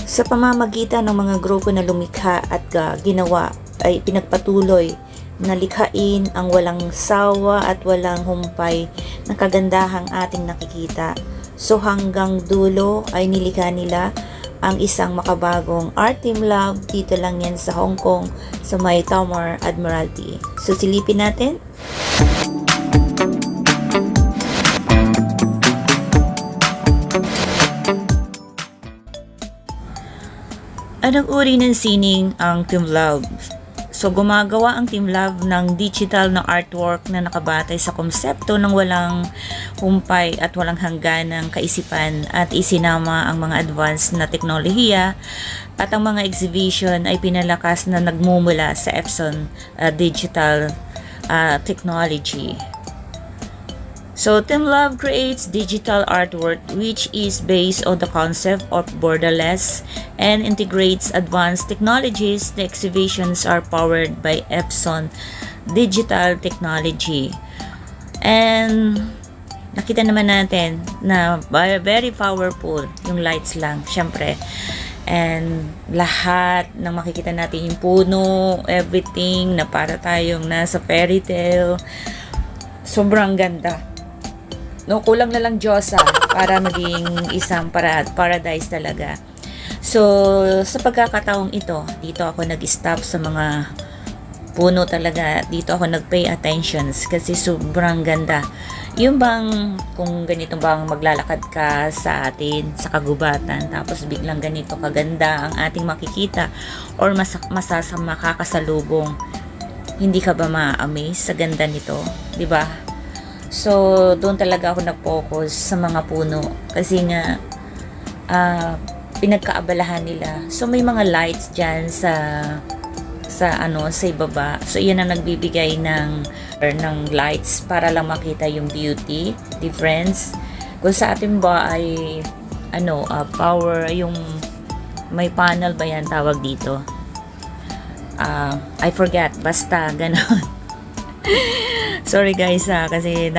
Sa pamamagitan ng mga grupo na lumikha at ginawa ay pinagpatuloy na likhain ang walang sawa at walang humpay na kagandahang ating nakikita. So hanggang dulo ay nilikha nila ang isang makabagong Art Team Love dito lang yan sa Hong Kong sa may Tower Admiralty. So silipin natin. Anong uri ng sining ang Team Love? So gumagawa ang Team Love ng digital na artwork na nakabatay sa konsepto ng walang humpay at walang hangganang kaisipan at isinama ang mga advanced na teknolohiya at ang mga exhibition ay pinalakas na nagmumula sa Epson digital technology. So, Team Love creates digital artwork which is based on the concept of borderless and integrates advanced technologies. The exhibitions are powered by Epson digital technology. And nakita naman natin na very powerful yung lights lang, syempre. And lahat ng makikita natin yung puno, everything na para tayong nasa fairy tale. Sobrang ganda. No, kulang na lang Diyosa para maging isang paradise talaga. So, sa pagkakataong ito, dito ako nag-stop sa mga puno talaga. Dito ako nag-pay attentions kasi sobrang ganda. Yung bang, kung ganito bang maglalakad ka sa atin, sa kagubatan, tapos biglang ganito kaganda ang ating makikita or makakasalubong, hindi ka ba ma-amaze sa ganda nito? 'Di ba? So, doon talaga ako nag-focus sa mga puno kasi nga pinagkaabalahan nila. So, may mga lights dyan sa ibaba. So, iyan ang nagbibigay ng lights para lang makita yung beauty, difference. Kung sa atin ba ay power, yung may panel ba yan tawag dito? I forget, basta ganon. Sorry guys kasi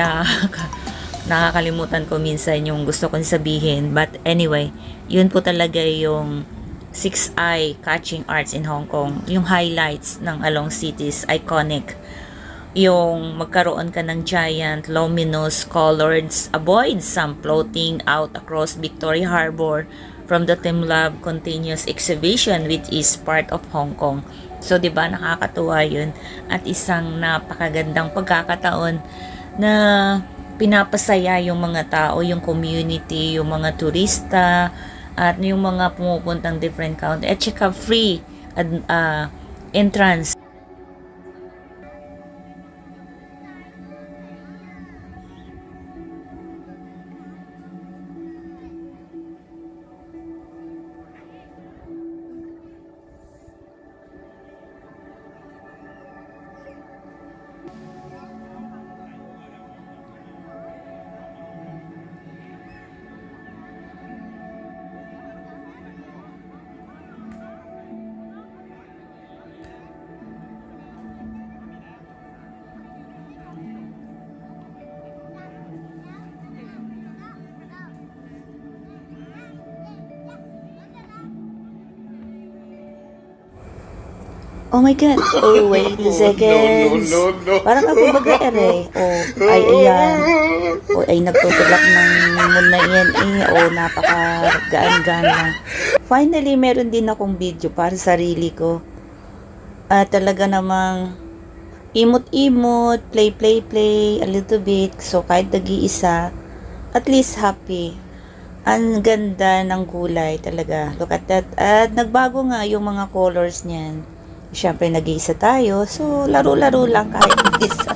nakakalimutan ko minsan yung gusto kong sabihin. But anyway, yun po talaga yung 6 eye catching arts in Hong Kong. Yung highlights ng Along Cities, iconic. Yung magkaroon ka ng giant, luminous, colored, avoid some floating out across Victoria Harbor from the Team Love continuous exhibition which is part of Hong Kong. So, 'di ba, nakakatuwa 'yun at isang napakagandang pagkakataon na pinapasaya yung mga tao, yung community, yung mga turista at yung mga pumupuntang different country at saka free entrance. Oh my God. Oh, wait a second. No. Parang ako baga Oh, ay, ayan. Oh, ay, nagtutulak ng muna yan. Oh, napaka-gaan-gaan lang. Finally, meron din akong video para sa sarili ko. Talaga namang imot-imot, play, a little bit. So, kahit nag-iisa, at least happy. Ang ganda ng kulay talaga. Look at that. At nagbago nga yung mga colors niyan. Siyempre, nag-iisa tayo. So, laro-laro lang kahit isa.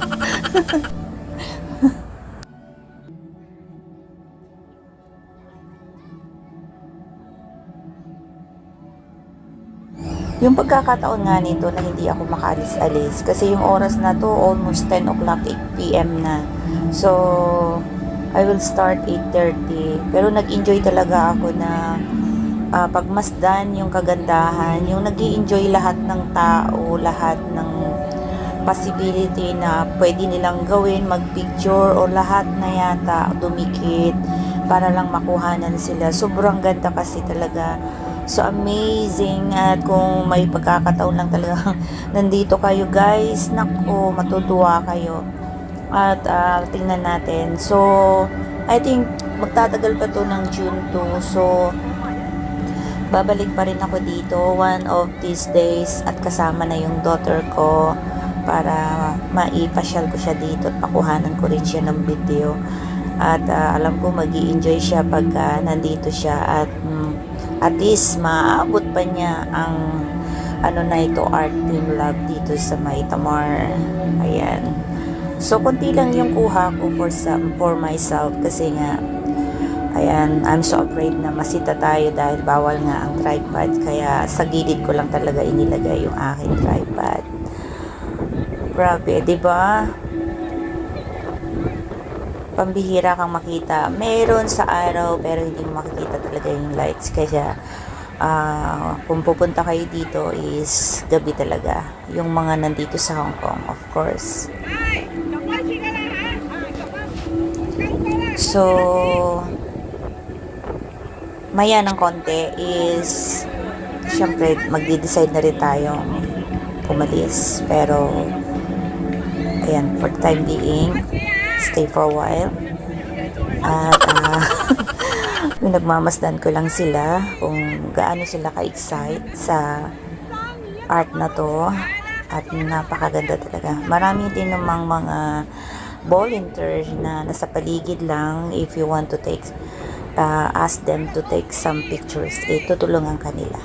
Yung pagkakataon nga nito na hindi ako makaalis-alis. Kasi yung oras na to, almost 10 o'clock, 8 p.m. na. So, I will start 8:30. Pero nag-enjoy talaga ako na pagmasdan yung kagandahan, yung nag-i-enjoy lahat ng tao, lahat ng possibility na pwede nilang gawin, mag-picture o lahat na yata dumikit para lang makuhanan sila. Sobrang ganda kasi talaga. So amazing, at kung may pagkakataon lang talaga nandito kayo guys, nako, matutuwa kayo. At tingnan natin. So I think magtatagal pa to ng June 2. So babalik pa rin ako dito one of these days, at kasama na yung daughter ko para maipasyal ko siya dito at pakuhanan ko rin siya ng video. At alam ko mag-i-enjoy siya pagka nandito siya, at least maaabot pa niya ang ano na ito, Art Team Love dito sa May Tamar. Ayan. So konti lang yung kuha ko for myself, kasi nga ayan, I'm so afraid na masita tayo dahil bawal nga ang tripod, kaya sa gilid ko lang talaga inilagay yung aking tripod. Grabe, 'di ba? Pambihira kang makita. Meron sa araw pero hindi mo makikita talaga yung lights. Kaya kung pupunta kayo dito is gabi talaga. Yung mga nandito sa Hong Kong, of course. So, maya ng konti is syempre magde-decide na rin tayong pumalis. Pero, ayan, for the time being, stay for a while. At nagmamasdan ko lang sila kung gaano sila ka-excite sa art na to, at napakaganda talaga. Marami din namang mga volunteers na nasa paligid lang. If you want to take ask them to take some pictures, tutulungan kanila.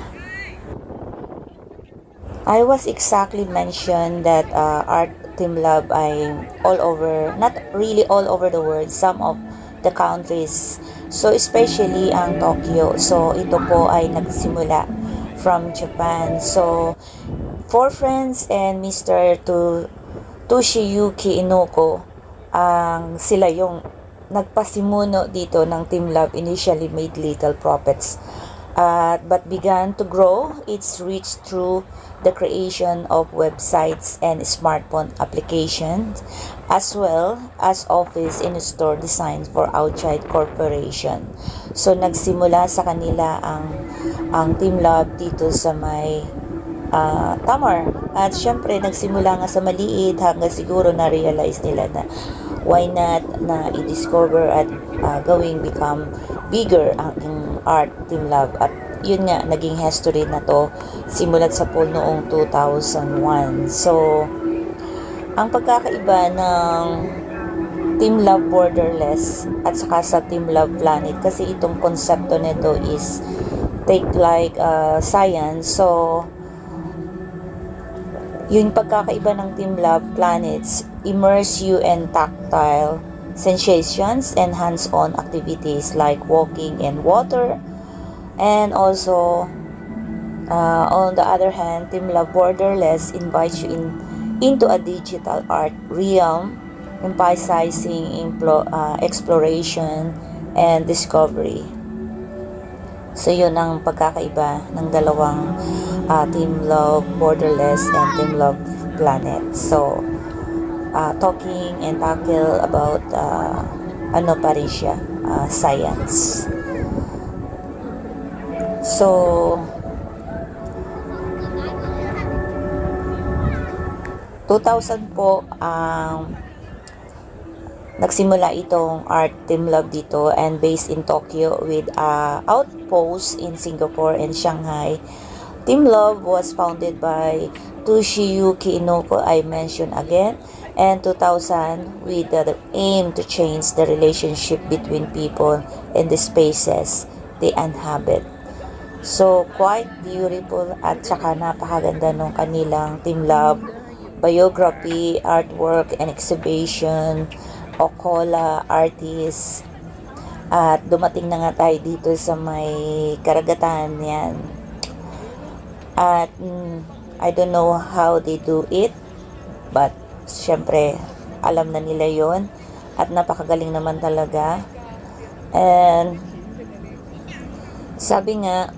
I was exactly mentioned that Art Team Love ay all over, not really all over the world, some of the countries. So especially ang Tokyo. So ito po ay nagsimula from Japan. So 4 friends and Mr. Toshiyuki Inoko, sila yung nagpasimuno dito ng Team Love. Initially made Little Prophets, but began to grow its reach through the creation of websites and smartphone applications, as well as office and store designs for outside corporation. So nagsimula sa kanila ang Team Love dito sa May Tamar. At syempre nagsimula nga sa maliit hanggang siguro na-realize nila na why not na i-discover at become bigger ang Art Team Love. At yun nga, naging history na to simulat sa poll noong 2001. So ang pagkakaiba ng Team Love Borderless at saka sa Team Love Planet, kasi itong konsepto nito is take like science. So yung pagkakaiba ng Team Love Planets, immerse you in tactile sensations and hands-on activities like walking in water. And also, on the other hand, Team Love Borderless invites you into a digital art realm, emphasizing exploration and discovery. So, yun ang pagkakaiba ng dalawang Team Love Borderless and Team Love Planet. So, talking and tackle about ano pa rin siya, science. So 2000 po nagsimula itong Art Team Love dito, and based in Tokyo with outposts in Singapore and Shanghai. Team Love was founded by Toshiyuki Inoko, I mentioned again, and 2000 with the aim to change the relationship between people and the spaces they inhabit. So, quite beautiful, at saka napakaganda nung kanilang Team Love biography, artwork, and exhibition, Okola artists. At dumating na nga tayo dito sa may karagatan yan. At I don't know how they do it, but syempre alam na nila yon, at napakagaling naman talaga. And sabi nga,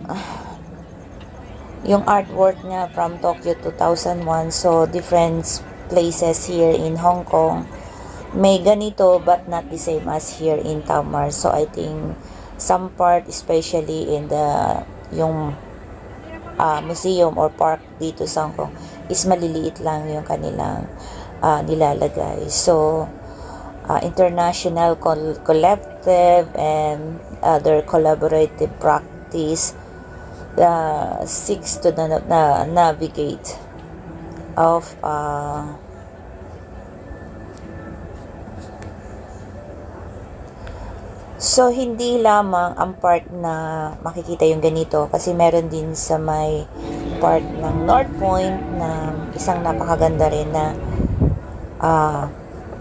yung artwork niya from Tokyo 2001, so different places here in Hong Kong may ganito, but not the same as here in Tamar. So I think some part, especially in yung museum or park dito sa Hong Kong is maliliit lang yung kanilang nilalagay. So, international collective and other collaborative practice seeks to navigate of so hindi lamang ang part na makikita yung ganito, kasi meron din sa may part ng North Point na isang napakaganda rin na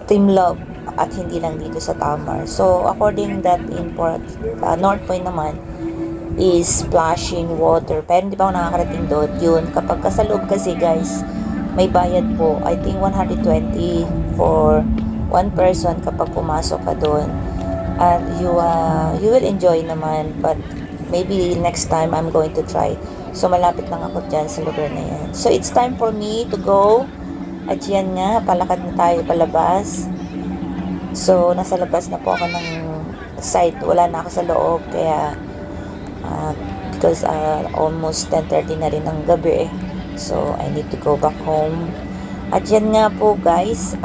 Team Love, at hindi lang dito sa Tamar. So according that in North Point naman is splashing water, pero hindi pa ako nakakarating doon. Yun, kapag sa loob kasi guys, may bayad po, I think 120 for one person kapag pumasok ka doon. At you will enjoy naman, but maybe next time I'm going to try. So malapit lang ako dyan sa lugar na yan. So it's time for me to go. At yan nga, palakad na tayo palabas. So nasa labas na po ako ng site, wala na ako sa loob, kaya because almost 10:30 na rin ng gabi, so I need to go back home. At yan nga po guys,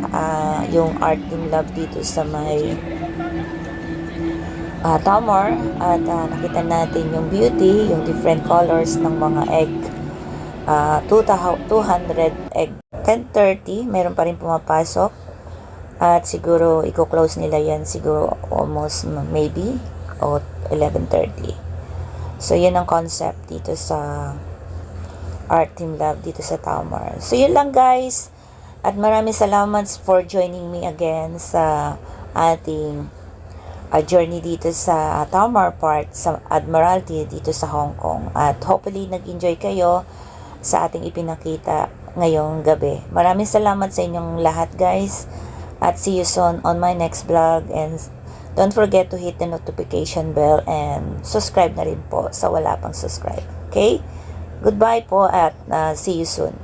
yung Art Team Love dito sa may Tamar, at nakita natin yung beauty, yung different colors ng mga egg. 200 egg. 10:30 meron pa rin pumapasok, at siguro i-close nila yan siguro almost maybe o 11:30. So yun ang concept dito sa Art Team Love dito sa Tamar. So yun lang guys, at maraming salamat for joining me again sa ating journey dito sa Tamar Park sa Admiralty dito sa Hong Kong, at hopefully nag-enjoy kayo sa ating ipinakita ngayong gabi. Maraming salamat sa inyong lahat guys, at see you soon on my next vlog, and don't forget to hit the notification bell and subscribe na rin po sa wala pang subscribe. Okay? Goodbye po, at see you soon.